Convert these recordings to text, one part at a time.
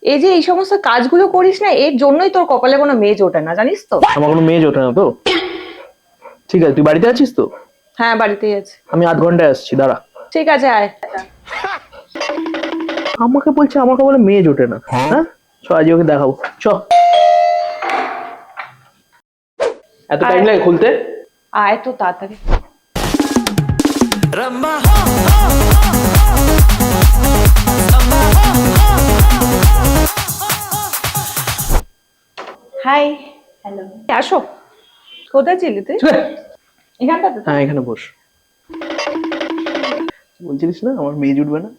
এই যে এই সমস্ত কাজগুলো করিস না, এর জন্যই তোর কপালে কোনো মেয়ে জোটে না, জানিস তো? আমার কোনো মেয়ে জোটে না তো। ঠিক আছে, তুই বাড়িতে আছিস তো? হ্যাঁ, বাড়িতেই আছে। আমি আধ ঘন্টায় আসছি, দাঁড়া। ঠিক আছে, আয়। আমাকে বলছে আমার কপালে মেয়ে জোটে না। হ্যাঁ, চ আজ ওকে দেখাবো, চ। এত টাইম লাগে খুলতে? আয় তো তাড়াতাড়ি। হাই। হ্যালো। আসো। কোথায় ছিলি তুই? এখানটাতে? হ্যাঁ, এখানে বস। বলছিলিস না আমার মেয়ে জুটবে না?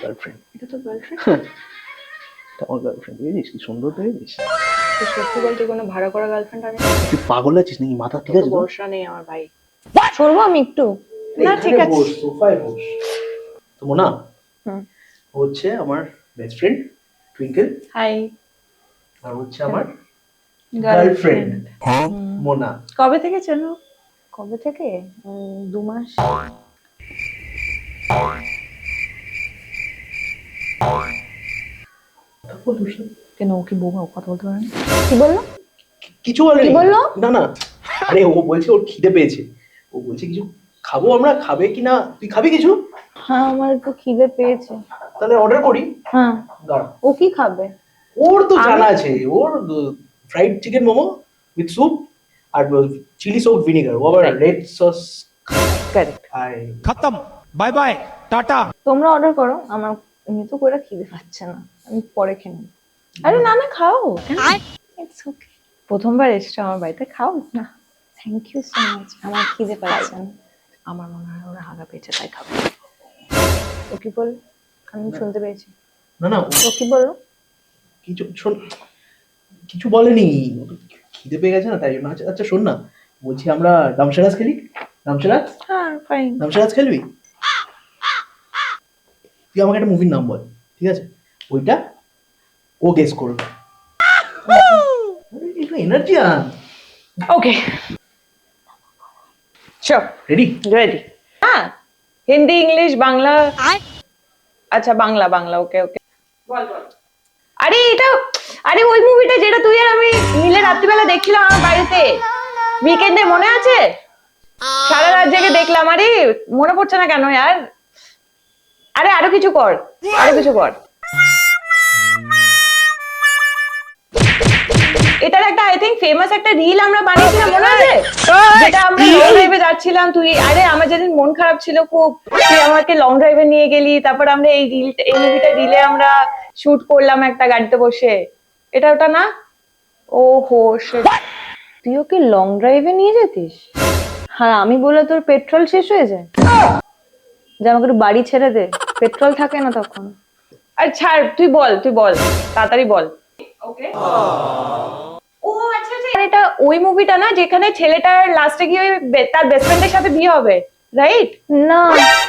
গার্লফ্রেন্ড। এটা তো গার্লফ্রেন্ড। আমার গার্লফ্রেন্ড, দেখেছিস কি সুন্দর, দেখেছিস? তুই সত্যি বলতে কোনো ভাড়া করা গার্লফ্রেন্ড আমি? তুই পাগল আছিস নাকি? মাথা ঠিক আছে তো? ভরসা নেই আমার ভাই। সরবো আমি একটু? না ঠিক আছে। বস, সোফায় বস। তো মোনা হুম। হচ্ছে আমার বেস্ট ফ্রেন্ড টুইঙ্কেল, হাই। আর হচ্ছে আমার গার্লফ্রেন্ড মোনা। কবে থেকে চেনো? কবে থেকে? 2 মাস। কেন, ও কি বৌমা? কথা বলতে পারে না? কি বললো? কিছু বলেনি। কি বললো? না না, আরে ও বলছে ওর খিদে পেয়েছে, ও বলছে কিছু খাবো আমরা, খাবে কিনা? তুই খাবি কিছু? হ্যাঁ, আমার একটু খিদে পেয়েছে। তাহলে অর্ডার করি। হ্যাঁ। দাঁড়া, ও কি খাবে? ওর তো জানা আছে, ওর fried chicken momo with soup আর চিলি সস ভিনেগার, ও আবার রেড সস। কারেক্ট। खत्म, बाय बाय टाटा। তোমরা অর্ডার করো, আমার এমনি তো করে খিদে পাচ্ছে না, আমি পরে খেয়ে নেবো। আরে না না, খাও। It's okay. প্রথমবার এসছো আমার বাড়িতে, খাও না। Thank you so much. আমার খিদে পাচ্ছে না। আমার মনে হয় ওরা হাগা পেয়েছে, তাই খাবে। ও কি বল? আমি শুনতে পেয়েছি। না না, ও কি বললো? কিছু শোন, কিছু বলেনি, ও তো খিদে পেয়ে গেছে না তাই জন্য। আচ্ছা আচ্ছা শোন না, বলছি আমরা দামসারাজ খেলি। দামসারাজ, হ্যাঁ, ফাইন। দামসারাজ খেলবি? তুই আমাকে একটা মুভির নাম বল, ঠিক আছে? ওইটা ও গেস করবে। একটু এনার্জি আন। ওকে, শিওর। রেডি? রেডি। হ্যাঁ, হিন্দি, ইংলিশ, বাংলা। আচ্ছা, বাংলা বাংলা। ওকে ওকে, বল বল। আরে এটা, আরে ওই মুভিটা যেটা তুই আর আমি মিলে রাত্রিবেলা দেখছিলাম আমার বাড়িতে উইকেন্ডে, মনে আছে? সারা রাত জেগে দেখলাম। আরে মনে পড়ছে না কেন यार? আরে আরো কিছু কর, আরো কিছু কর। এটার একটা আই থিংক ফেমাস একটা রিল আমরা বানিয়েছিলাম, মনে আছে? যেটা আমরা লং ড্রাইভে যাচ্ছিলাম, তুই আরে আমার যেদিন মন খারাপ ছিল খুব, তুই আমাকে লং ড্রাইভে নিয়ে গেলি, তারপর আমরা এই মুভিটা রিলে আমরা শুট করলাম একটা গাড়িতে বসে। এটা ওটা না? ও হো শিট, তুই ওকে লং ড্রাইভে নিয়ে যেতিস? হ্যাঁ, আমি বলে তোর পেট্রোল শেষ হয়ে যায়, যে আমাকে একটু বাড়ি ছেড়ে দে, পেট্রোল থাকে না তখন। আর ছাড়, তুই বল, তুই বল, তাড়াতাড়ি বল। ওকে। ও আচ্ছা আচ্ছা, এটা ওই মুভিটা না যেখানে ছেলেটার লাস্টে গিয়ে তার বেস্ট ফ্রেন্ডের সাথে বিয়ে হবে, রাইট? না,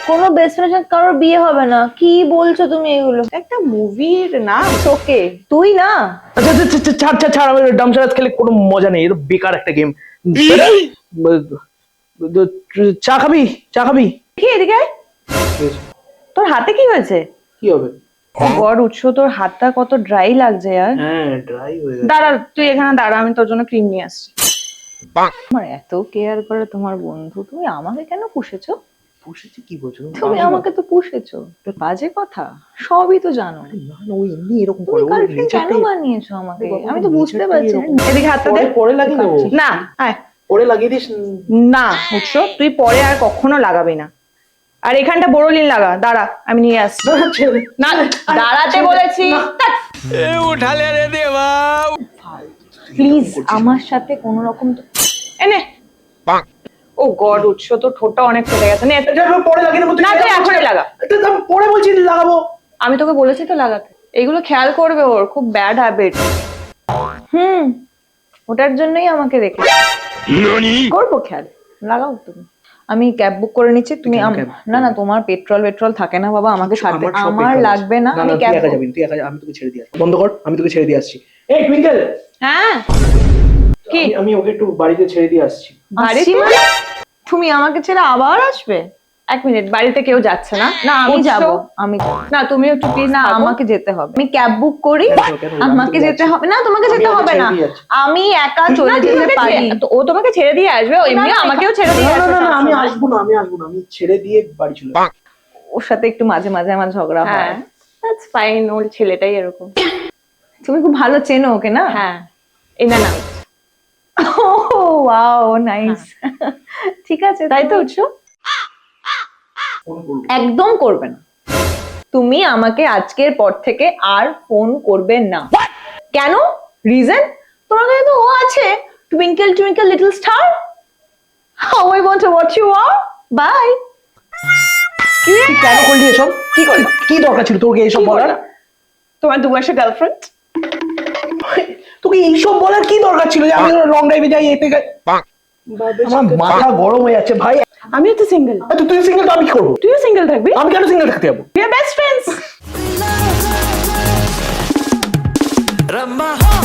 কোনো বেস্ট ফ্রেন্ডের সাথে কারোর বিয়ে হবে না। কি বলছো তুমি এগুলো? একটা মুভির নাম। ওকে, তুই না। আচ্ছা আচ্ছা আচ্ছা, ছাড় ছাড় ছাড়, আমার দামসারাজ খেলে কোনো মজা নেই, এটা বেকার একটা গেম। চা খাবি? চা খাবি? কি এদিকে আয়। তোর হাতে কি হয়েছে? কি হবে? গড উৎস, তোর হাতটা কত ড্রাই লাগছে यार। হ্যাঁ, ড্রাই হয়ে গেছে। দাঁড়া, তুই এখানে দাঁড়া, আমি তোর জন্য ক্রিম নিয়ে আসছি। আমার এত কেয়ার করে তোমার বন্ধু, তুমি আমাকে কেন পুষেছো? পুষেছি কি বলছো? তুমি আমাকে তো পুষেছো, বাজে কথা, সবই তো জানো। না না, ওই এমনি এরকম তুমি করে, ওর গার্লফ্রেন্ড কেন নেচারটাই বানিয়েছো আমাকে? বাবা, আমি তো ওর বুঝতে নেচারটাই পারছি না। এরকম। এদিকে হাতটা দে। পরে লাগিয়ে দেবো। না, আয়। পরে লাগিয়ে দিস। না উৎস, তুই পরে আর কখনো লাগাবি না। আর এখানটা বোরোলিন লাগা, দাঁড়া আমি নিয়ে আসছি। না, দাঁড়াতে বলেছি। उठा ले रे देवा। প্লিজ আমার সাথে কোন রকম এনে। ও গড উৎস, তো ঠোঁটটা অনেক ফেটে গেছে। নে, পরে লাগিয়ে দেবো। না, তুই এখনই লাগা। পরে বলছি লাগাবো। আমি তোকে বলেছি তো লাগাতে। এইগুলো খেয়াল করবে, ওর খুব ব্যাড হ্যাবিট। ওটার জন্যই আমাকে রেখে করবো খেয়াল। লাগাও তুমি। আমি ক্যাব বুক করে নিচ্ছি, তুমি না না, তোমার পেট্রোল থাকে না বাবা, আমাকে সাথে আমার লাগবে না। আমি ক্যাব যাবি, তুই একা যা, আমি তোকে ছেড়ে দিয়ে আসছি। বন্ধ কর, আমি তোকে ছেড়ে দিয়ে আসছি। এই টুইঙ্কেল, হ্যাঁ কি? আমি ওকে একটু বাড়িতে ছেড়ে দিয়ে আসছি। বাড়িতে? তুমি আমাকে ছেড়ে আবার আসবে? এক মিনিট, বাড়িতে কেউ যাচ্ছে না? না আমি উৎস? যাব, আমি যাব। না তুমি একটু প্লিজ না আমাকে যেতে হবে, আমি ক্যাব বুক করি, কেন? আমাকে আমি তো যেতে যাচ্ছি। হবে না, তোমাকে যেতে আমি হবে ছেড়ে না, দিয়ে যাচ্ছি। আমি একা চলে যেতে পারি। ও তোমাকে ছেড়ে দিয়ে আসবে, ও এমনি না, না, আমাকেও ছেড়ে দিয়ে না না আসবে না না, আমি সবসময়। আসবো না, আমি ছেড়ে দিয়ে বাড়ি চলে যাবো। ওর সাথে একটু মাঝে মাঝে আমার ঝগড়া হয়। হ্যাঁ, দ্যাটস ফাইন, ওর ছেলেটাই এরকম। তুমি খুব ভালো চেনো ওকে না? হ্যাঁ, in and out. Wow nice. ঠিক আছে, তাই তো উৎস? ফোন করবো। একদম করবে না, তুমি আমাকে আজকের পর থেকে আর ফোন করবে না। কেন? রিজন? তোমার কাছে তো ও আছে, twinkle twinkle little star, how I want to watch you are, bye. তুই কেন করলি এসব? কি করলি? কি দরকার ছিল তোকে এইসব কি বলার? করলাম? তোমার 2 মাসের গার্লফ্রেন্ড? তোকে এইসব বলার কি দরকার ছিল যে আমি লং ড্রাইভে যাই এতে আমার মাথা গরম হয়ে যাচ্ছে ভাই। আমিও তো সিঙ্গেল। তুই সিঙ্গেল তো আমি কি করবো? তুইও সিঙ্গেল থাকবি? আমি কেন সিঙ্গেল থাকতে যাবো? We are best friends. Ramaha